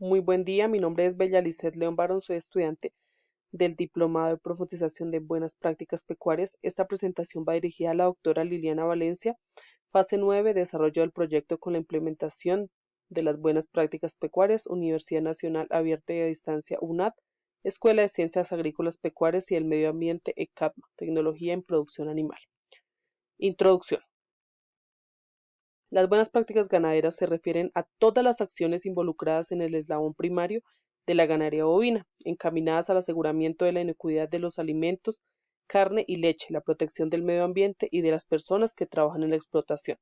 Muy buen día, mi nombre es Bellalicet León Barón, soy estudiante del Diplomado de Profundización de Buenas Prácticas Pecuarias. Esta presentación va dirigida a la doctora Liliana Valencia. Fase 9, desarrollo del proyecto con la implementación de las buenas prácticas pecuarias, Universidad Nacional Abierta y a Distancia UNAD, Escuela de Ciencias Agrícolas Pecuarias y el Medio Ambiente ECAPMA, Tecnología en Producción Animal. Introducción. Las buenas prácticas ganaderas se refieren a todas las acciones involucradas en el eslabón primario de la ganadería bovina, encaminadas al aseguramiento de la inocuidad de los alimentos, carne y leche, la protección del medio ambiente y de las personas que trabajan en la explotación.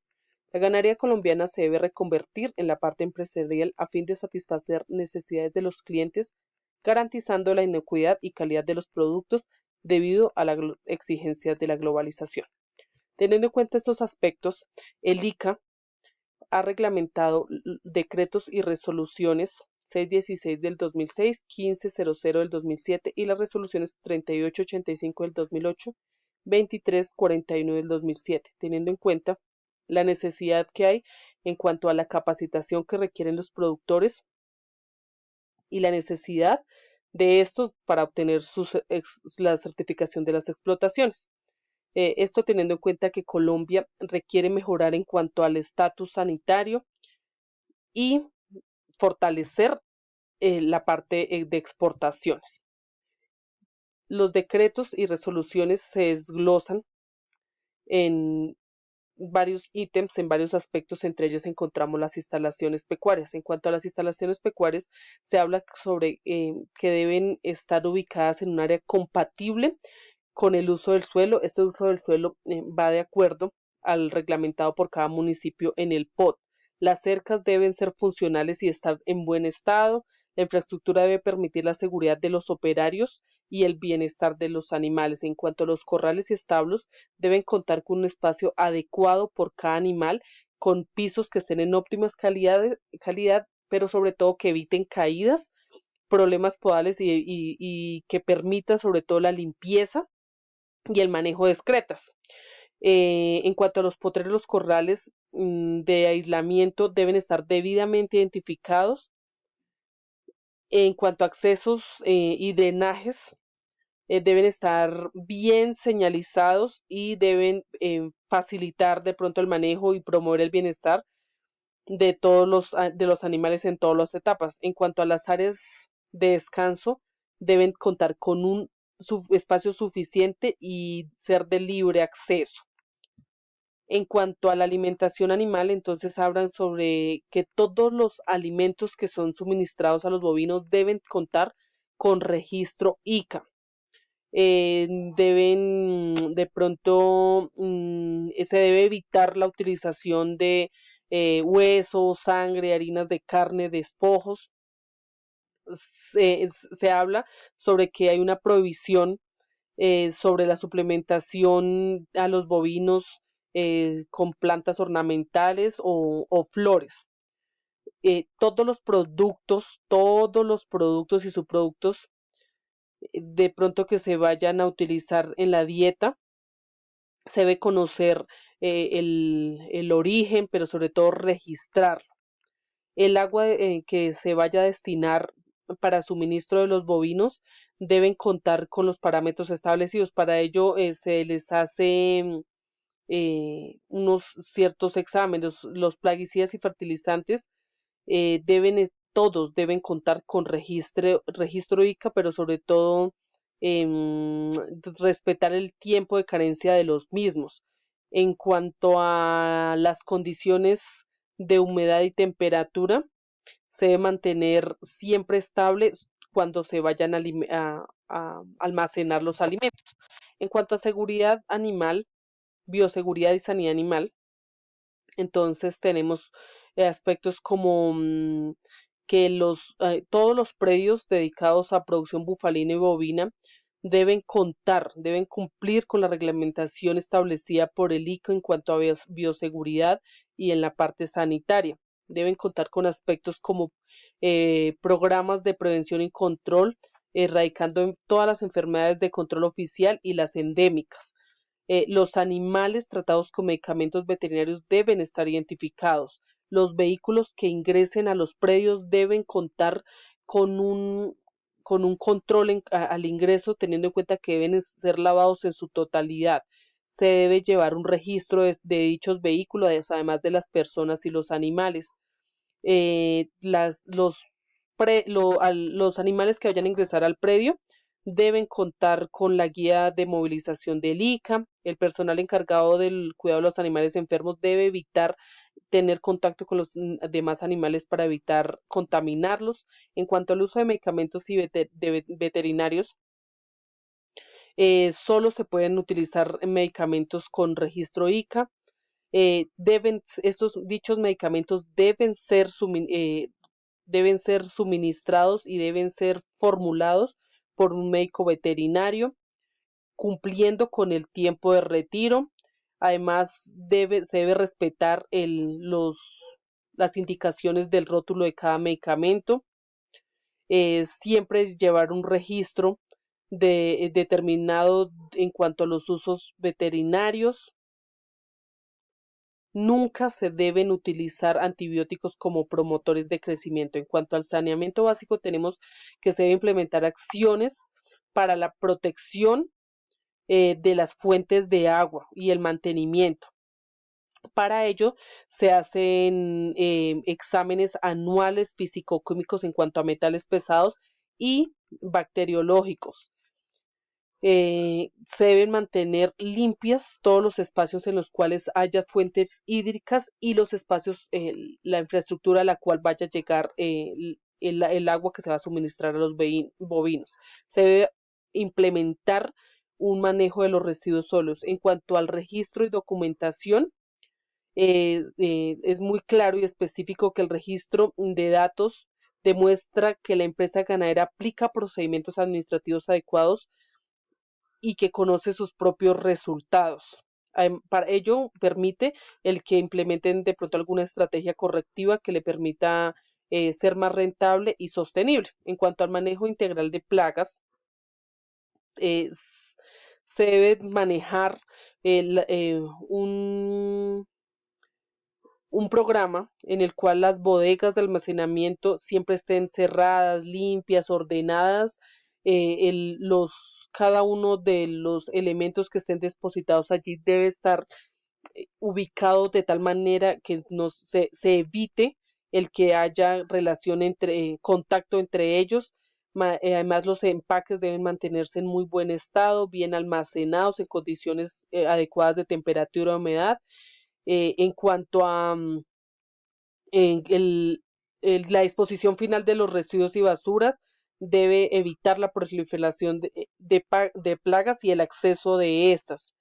La ganadería colombiana se debe reconvertir en la parte empresarial a fin de satisfacer necesidades de los clientes, garantizando la inocuidad y calidad de los productos debido a las exigencias de la globalización. Teniendo en cuenta estos aspectos, el ICA ha reglamentado decretos y resoluciones 616 del 2006, 1500 del 2007 y las resoluciones 3885 del 2008, 2341 del 2007, teniendo en cuenta la necesidad que hay en cuanto a la capacitación que requieren los productores y la necesidad de estos para obtener la certificación de las explotaciones. Esto teniendo en cuenta que Colombia requiere mejorar en cuanto al estatus sanitario y fortalecer la parte de exportaciones. Los decretos y resoluciones se desglosan en varios ítems, en varios aspectos, entre ellos encontramos las instalaciones pecuarias. En cuanto a las instalaciones pecuarias, se habla sobre que deben estar ubicadas en un área compatible con el uso del suelo. Este uso del suelo va de acuerdo al reglamentado por cada municipio en el POT. Las cercas deben ser funcionales y estar en buen estado. La infraestructura debe permitir la seguridad de los operarios y el bienestar de los animales. En cuanto a los corrales y establos, deben contar con un espacio adecuado por cada animal, con pisos que estén en óptimas calidad, pero sobre todo que eviten caídas, problemas podales y que permita sobre todo la limpieza y el manejo de excretas. En cuanto a los potreros, los corrales de aislamiento deben estar debidamente identificados. En cuanto a accesos y drenajes, deben estar bien señalizados y deben facilitar de pronto el manejo y promover el bienestar de todos de los animales en todas las etapas. En cuanto a las áreas de descanso, deben contar con un espacio suficiente y ser de libre acceso. En cuanto a la alimentación animal, entonces hablan sobre que todos los alimentos que son suministrados a los bovinos deben contar con registro ICA. Deben de pronto se debe evitar la utilización de huesos, sangre, harinas de carne, despojos. Se habla sobre que hay una prohibición sobre la suplementación a los bovinos con plantas ornamentales o flores. Todos los productos y subproductos de pronto que se vayan a utilizar en la dieta, se debe conocer el origen, pero sobre todo registrarlo. El agua que se vaya a destinar para suministro de los bovinos deben contar con los parámetros establecidos. Para ello se les hace unos ciertos exámenes. Los plaguicidas y fertilizantes todos deben contar con registro ICA, pero sobre todo respetar el tiempo de carencia de los mismos. En cuanto a las condiciones de humedad y temperatura, se debe mantener siempre estable cuando se vayan a almacenar los alimentos. En cuanto a seguridad animal, bioseguridad y sanidad animal, entonces tenemos aspectos como que todos los predios dedicados a producción bufalina y bovina deben cumplir con la reglamentación establecida por el ICO en cuanto a bioseguridad y en la parte sanitaria. Deben contar con aspectos como programas de prevención y control, erradicando todas las enfermedades de control oficial y las endémicas. Los animales tratados con medicamentos veterinarios deben estar identificados. los vehículos que ingresen a los predios deben contar con un control al ingreso, teniendo en cuenta que deben ser lavados en su totalidad. Se debe llevar un registro de dichos vehículos, además de las personas y los animales. Los animales que vayan a ingresar al predio deben contar con la guía de movilización del ICA. El personal encargado del cuidado de los animales enfermos debe evitar tener contacto con los demás animales para evitar contaminarlos. En cuanto al uso de medicamentos y veterinarios, solo se pueden utilizar medicamentos con registro ICA. Estos dichos medicamentos deben ser suministrados y deben ser formulados por un médico veterinario, cumpliendo con el tiempo de retiro. Además, se debe respetar las indicaciones del rótulo de cada medicamento. Siempre es llevar un registro determinado en cuanto a los usos veterinarios. Nunca se deben utilizar antibióticos como promotores de crecimiento. En cuanto al saneamiento básico, tenemos que se deben implementar acciones para la protección de las fuentes de agua y el mantenimiento. Para ello se hacen exámenes anuales físico-químicos en cuanto a metales pesados y bacteriológicos. Se deben mantener limpias todos los espacios en los cuales haya fuentes hídricas y los espacios, la infraestructura a la cual vaya a llegar el agua que se va a suministrar a los bovinos. Se debe implementar un manejo de los residuos sólidos. En cuanto al registro y documentación, es muy claro y específico que el registro de datos demuestra que la empresa ganadera aplica procedimientos administrativos adecuados y que conoce sus propios resultados. Para ello permite el que implementen de pronto alguna estrategia correctiva que le permita ser más rentable y sostenible. En cuanto al manejo integral de plagas, se debe manejar un programa en el cual las bodegas de almacenamiento siempre estén cerradas, limpias, ordenadas. Cada uno de los elementos que estén depositados allí debe estar ubicado de tal manera que se evite el que haya relación contacto entre ellos. Además, los empaques deben mantenerse en muy buen estado, bien almacenados en condiciones adecuadas de temperatura y humedad. En cuanto a la disposición final de los residuos y basuras, debe evitar la proliferación de plagas y el acceso de estas.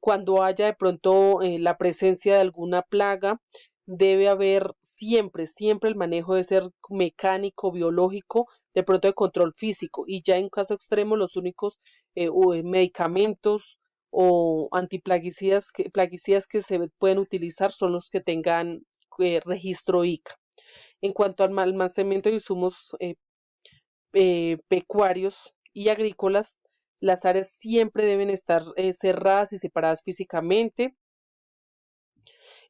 Cuando haya de pronto la presencia de alguna plaga, debe haber siempre el manejo de ser mecánico, biológico, de pronto de control físico, y ya en caso extremo los únicos medicamentos o plaguicidas que se pueden utilizar son los que tengan registro ICA. En cuanto al almacenamiento de insumos pecuarios y agrícolas, las áreas siempre deben estar cerradas y separadas físicamente.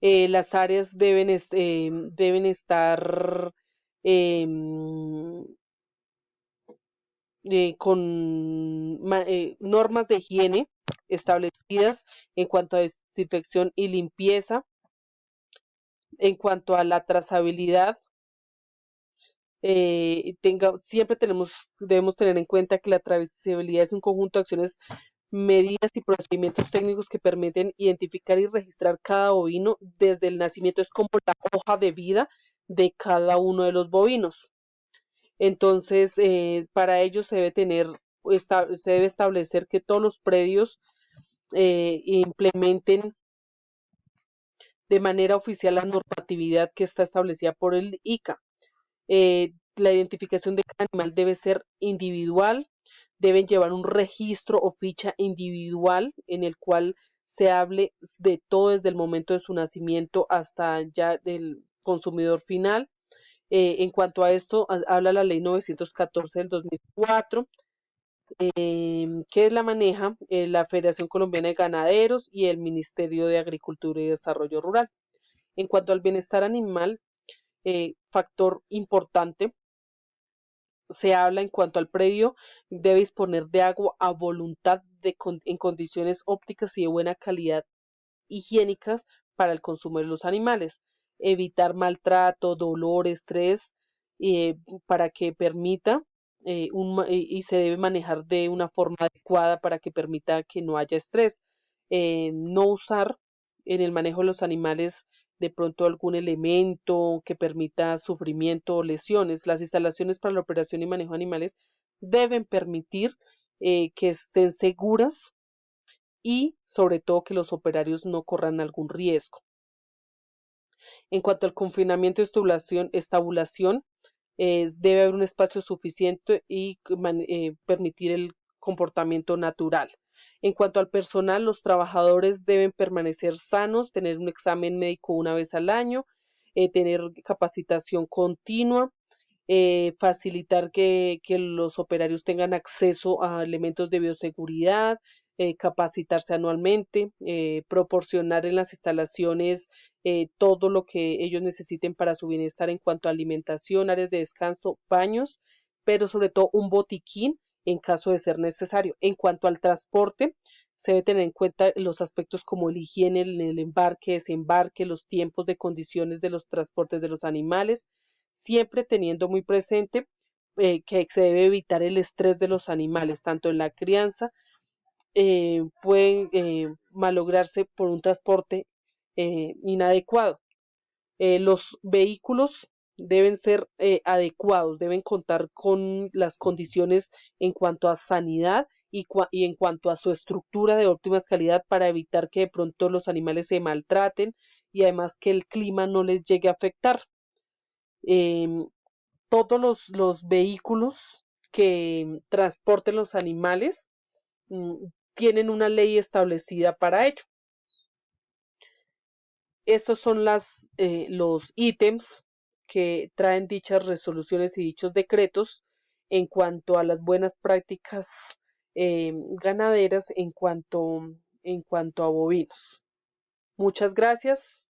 Las áreas deben estar con normas de higiene establecidas en cuanto a desinfección y limpieza. En cuanto a la trazabilidad, siempre debemos tener en cuenta que la trazabilidad es un conjunto de acciones, medidas y procedimientos técnicos que permiten identificar y registrar cada bovino desde el nacimiento. Es como la hoja de vida de cada uno de los bovinos. Entonces, para ello se debe establecer que todos los predios implementen de manera oficial la normatividad que está establecida por el ICA. La identificación de cada animal debe ser individual, deben llevar un registro o ficha individual en el cual se hable de todo desde el momento de su nacimiento hasta ya del consumidor final. En cuanto a esto, habla la ley 914 del 2004, que la maneja la Federación Colombiana de Ganaderos y el Ministerio de Agricultura y Desarrollo Rural. En cuanto al bienestar animal, factor importante, se habla en cuanto al predio, debe disponer de agua a voluntad en condiciones ópticas y de buena calidad higiénicas para el consumo de los animales, evitar maltrato, dolor, estrés, eh, para que permita y se debe manejar de una forma adecuada para que permita que no haya estrés. No usar en el manejo de los animales de pronto algún elemento que permita sufrimiento o lesiones. Las instalaciones para la operación y manejo de animales deben permitir que estén seguras y sobre todo que los operarios no corran algún riesgo. En cuanto al confinamiento y estabulación, debe haber un espacio suficiente y permitir el comportamiento natural. En cuanto al personal, los trabajadores deben permanecer sanos, tener un examen médico una vez al año, tener capacitación continua, facilitar que los operarios tengan acceso a elementos de bioseguridad, capacitarse anualmente, proporcionar en las instalaciones todo lo que ellos necesiten para su bienestar en cuanto a alimentación, áreas de descanso, baños, pero sobre todo un botiquín en caso de ser necesario. En cuanto al transporte, se debe tener en cuenta los aspectos como el higiene, el embarque, desembarque, los tiempos de condiciones de los transportes de los animales, siempre teniendo muy presente que se debe evitar el estrés de los animales, tanto en la crianza, pueden malograrse por un transporte inadecuado. Los vehículos deben ser adecuados, deben contar con las condiciones en cuanto a sanidad y en cuanto a su estructura de óptima calidad para evitar que de pronto los animales se maltraten y además que el clima no les llegue a afectar. Em, todos los vehículos que transporten los animales tienen una ley establecida para ello. Estos son los ítems que traen dichas resoluciones y dichos decretos en cuanto a las buenas prácticas ganaderas en cuanto a bovinos. Muchas gracias.